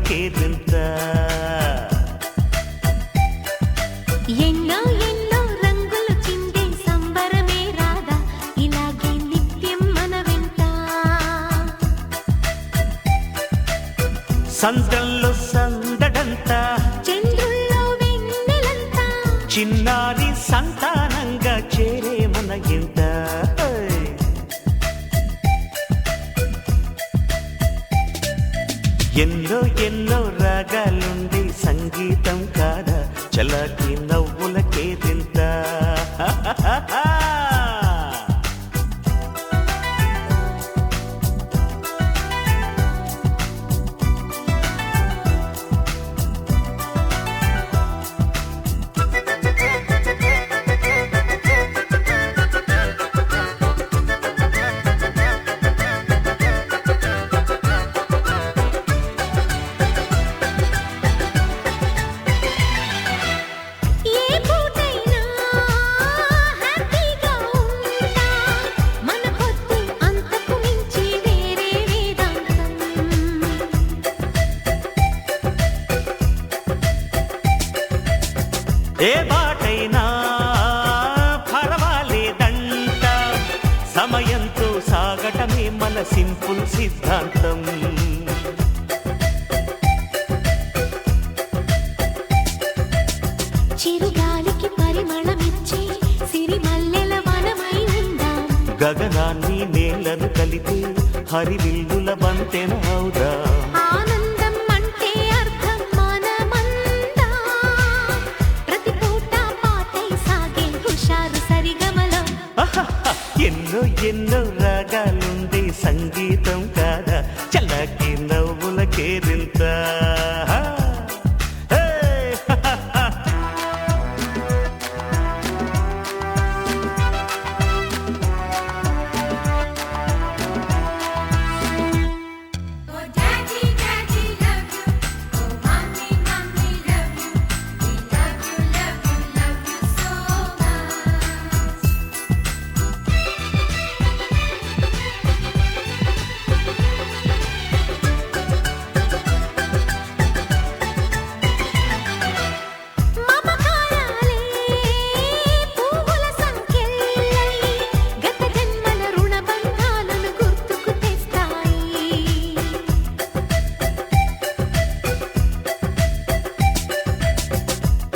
కేరింత ఎన్నో ఎన్నో రంగులు చిందే సంబరమే రాదా ఇలాగే నిత్యం మన వెంట సంద్రంలో సందడంతా చంద్రుల్లో వెన్నెలంతా చిన్నారి సంతానంగా చేరే మన ఇంట ఎన్నో ఎన్నో రాగాలుండి సంగీతం కాదా చలాకి నవ్వులకే తింత ఏ బాటైనా పర్వాలేదంట సమయంతో సాగటమే మన సింపుల్ సిద్ధాంతం చిరుగాలికి పరిమళమిచ్చే సిరిమల్లెల వనమై ఉందాం గగనాన్ని నేలను కలిపి హరివిల్లుల బంతెన అవుదాం ఎన్నో ఎన్నో రాగాలుండే సంగీతం కాదా చల్లకి నవ్వుల కేరింత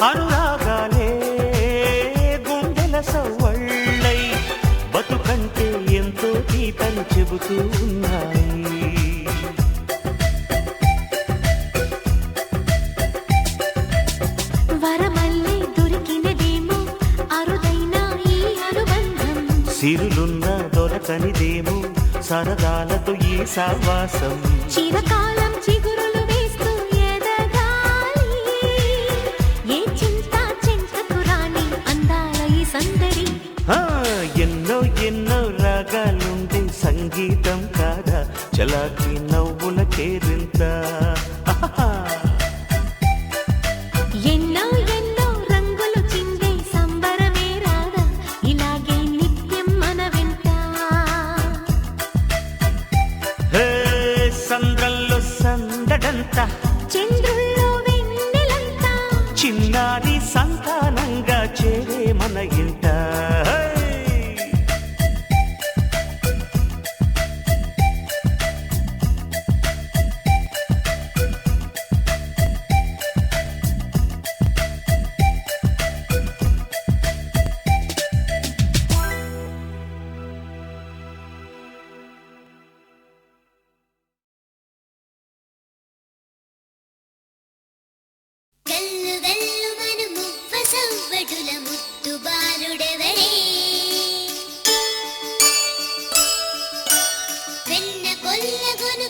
అనురాగాలే గుండెల సవ్వళ్ళై బతుకంటే ఎంతో గీతలు చెబుతూ ఉన్నాయి వరమల్లే దొరికినదేమో అరుదైన ఈ అనుబంధం సిరులున్న దొరకనిదేమో సరదాలతో ఈ సావాసం చిరకాలం చిగురులు వేస్తూ ఎదగాలి ఏ చింత చింతకు రాని అందాల ఈ సందడి ఎన్నో ఎన్నో రాగాలుండే సంగీతం కాదా చలాకి నవ్వుల కేరింత ఎన్నో ఎన్నో రంగులు చిందే సంబరమే రాదా ఇలాగే నిత్యం మన వెంట సంద్రంలో సందడంతా చంద్రుల్లో వెన్నెలంతా చిన్నారి సంతానంగా చేరే మన ఇంట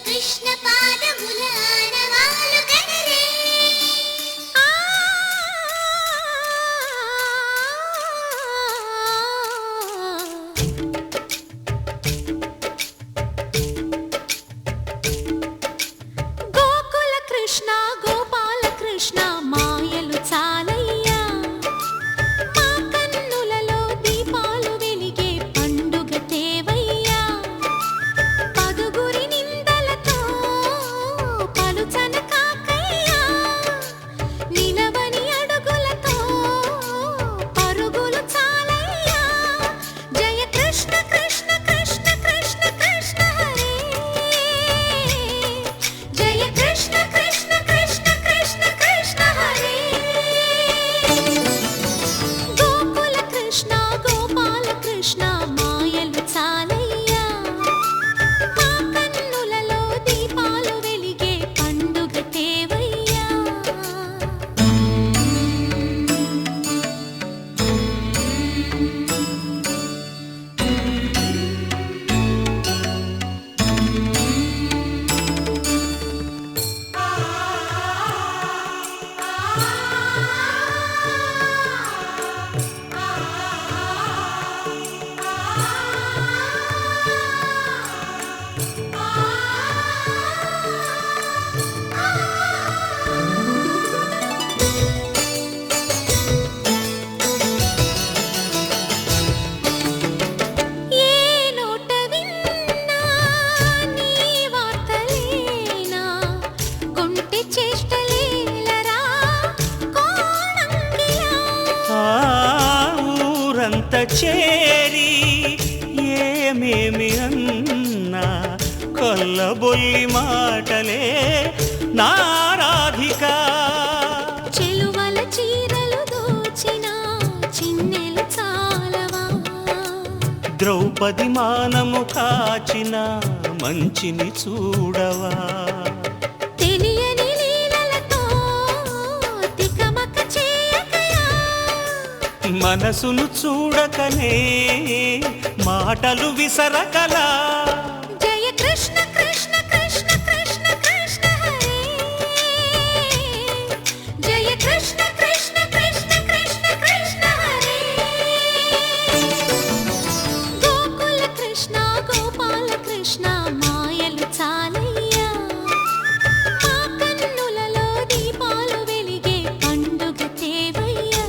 కృష్ణ పాదముల ఆనవాలు కనరే పలుచన కాకై చేరి ఏమేమి అన్నా కొల్లబొల్లి మాటలే నారాధిక. చెలువల చీరలు దోచిన చిన్నెలు చాలవా, ద్రౌపది మానము కాచిన మంచిని చూడవా, తెలియని లీలలతో తికమక చేయకయా, మనసును చూడకనే మాటలు విసరకలా. జయ కృష్ణ కృష్ణ కృష్ణ కృష్ణ కృష్ణ హరే, జయ కృష్ణ కృష్ణ కృష్ణ కృష్ణ కృష్ణ హరే. గోకుల కృష్ణ గోపాల కృష్ణ మాయలు చాలయ్యా, మా కన్నులలో దీపాలు వెలిగే పండుగ తేవయ్యా.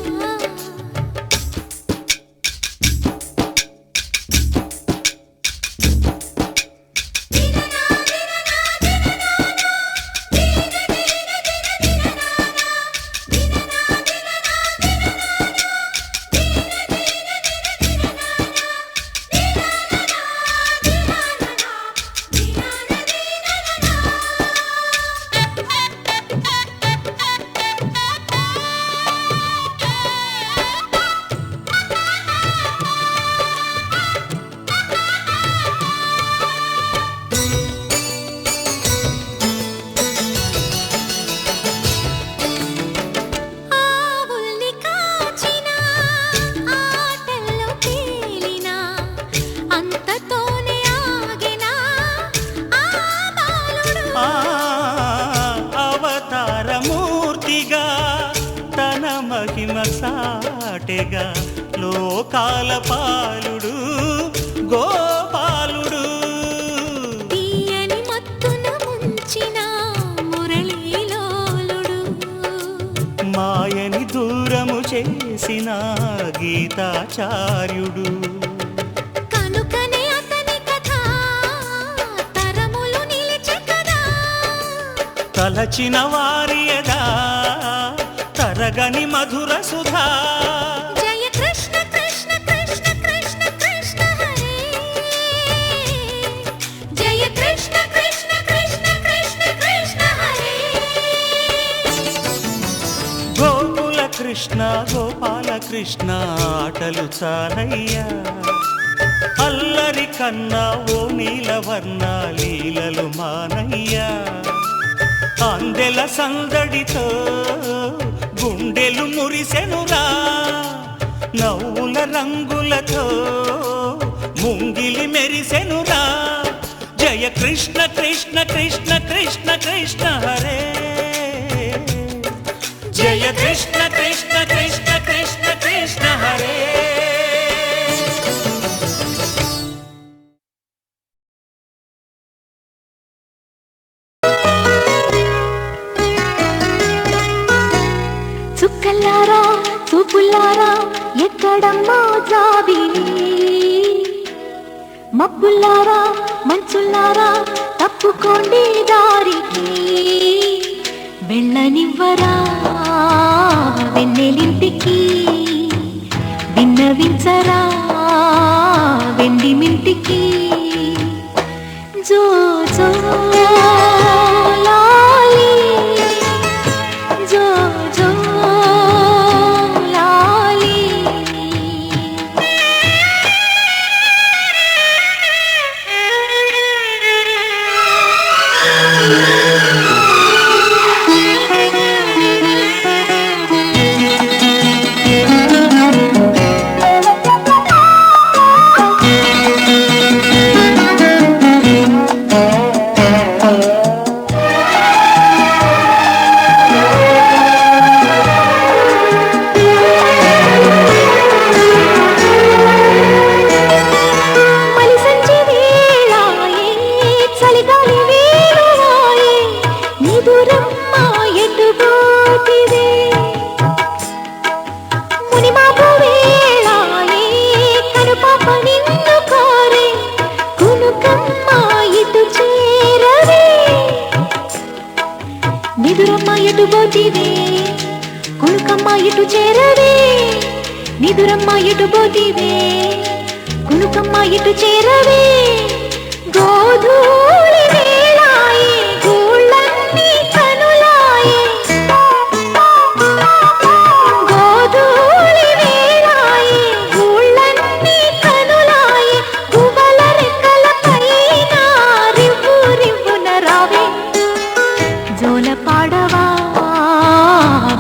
ఆవుల్ని కాచిన ఆటల్లో తేలిన అంతతోనే ఆగిన ఆ బాలుడు, ఆ అవతారమూర్తిగా తన మహిమ సాటెగా లోకాల పాలుడు గోపాలుడు. తీయని మత్తున ముంచిన మురళీలోలుడు, మాయని దూరము చేసిన గీతాచార్యుడు. కనుకనే అతని కథ తరములు నిలిచె కదా, తలచిన వారియదా తరగని మధుర సుధా. జయ కృష్ణ కృష్ణ కృష్ణ కృష్ణ కృష్ణ హరే, జయ కృష్ణ కృష్ణ కృష్ణ కృష్ణ కృష్ణ హరే. గోకుల కృష్ణ గోపాల కృష్ణ ఆటలు చాలయ్యా, అల్లరి కన్నా ఓ నీలవర్ణ లీలలు మానయ్యా. అందెల సందడితో గుండెలు మురిసెనురా, నవ్వుల రంగులతో ముంగిలి మెరిసెనురా. జయ కృష్ణ కృష్ణ కృష్ణ కృష్ణ కృష్ణ హరే, జయ కృష్ణ కృష్ణ కృష్ణ కృష్ణ కృష్ణ హరే. చుక్కల్లారా చూపుల్లారా ఎక్కడమ్మా జాబిలి, మబ్బుల్లారా మంచుల్లారా తప్పుకోండి దారికి, వెళ్ళనివ్వరా వెన్నెలింటికి, విన్నవించరా వెండి మింటికి. జో జో లాలి, జో జో లాలి. ఎటు పోతివే కొనుకమ్మ ఇటు చేరవే, నిదురమ్మ ఇటు పోతివే కునుకమ్మ ఇటు చేరవే గోధూళి వేళాయే గూళ్ళన్నీ కనులాయే గోధూళి వేళాయే గూళ్ళన్నీ కనులాయే పువ్వుల రెక్కల పైన రివ్వు రివ్వున రావే జోల పాడవా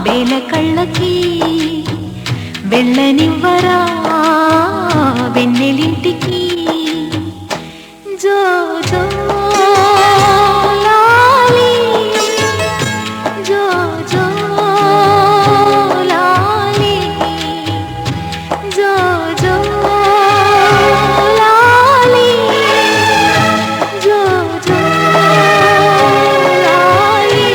బేల కళ్ళకి వెళ్ళనివ్వరా వెన్నెలింటికి జో జో లాలి జో జో లాలి జో జో లాలి జో జో లాలి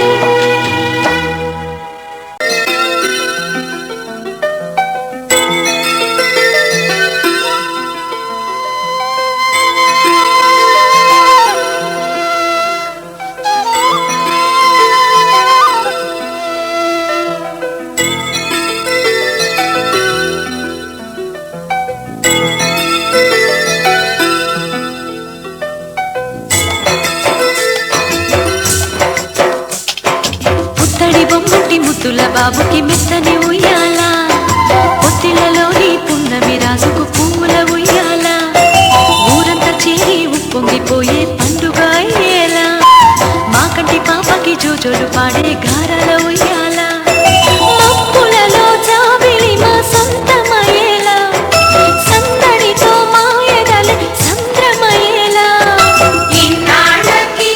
పుత్తడి బొమ్మటి ముద్దుల బాబుకి మెత్తని ఉయ్యాల పొత్తిళ్లలోని పున్నమి రాజుకు పువ్వుల ఉయ్యాల ఊరంతా చేరి ఉప్పొంగిపోయే పండుగ అయ్యేలా మా కంటి పాపకి జోజోలు పాడే గారాల ఉయ్యాల మబ్బులలో జాబిలి మా సొంతమయ్యేలా సందడితో మా ఎదలు సంద్రమయ్యేలా ఇన్నాళ్ళకి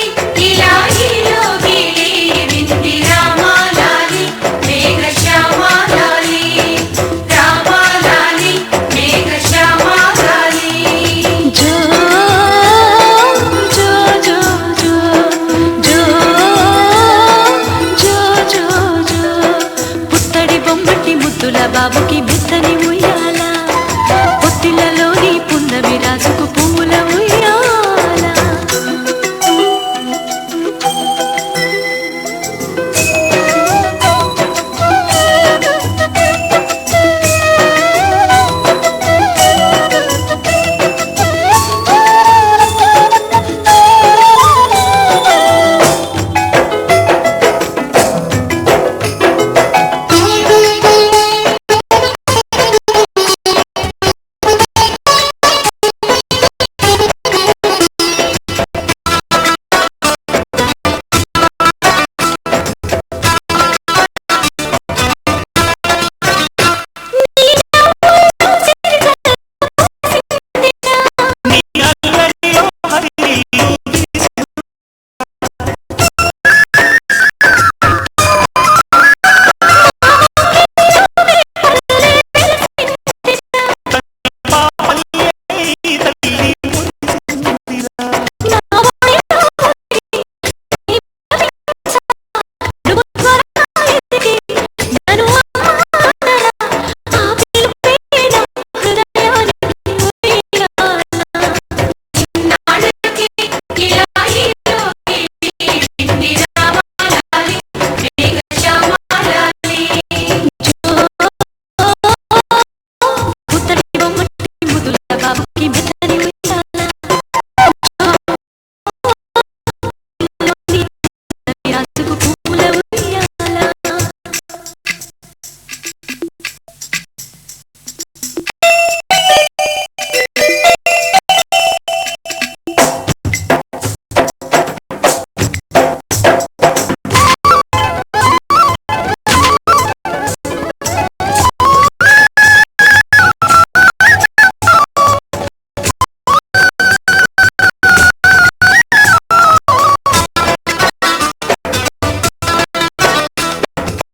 ఇలా ఈలోగిలి వింది రామాలాలి మేఘశ్యామాలాలి రామాలాలి మేఘశ్యామాలాలి జో జో జో జో జో జో జో జో పుత్తడి బొమ్మటి ముద్దుల బాబుకి మెత్తని ఉయ్యాల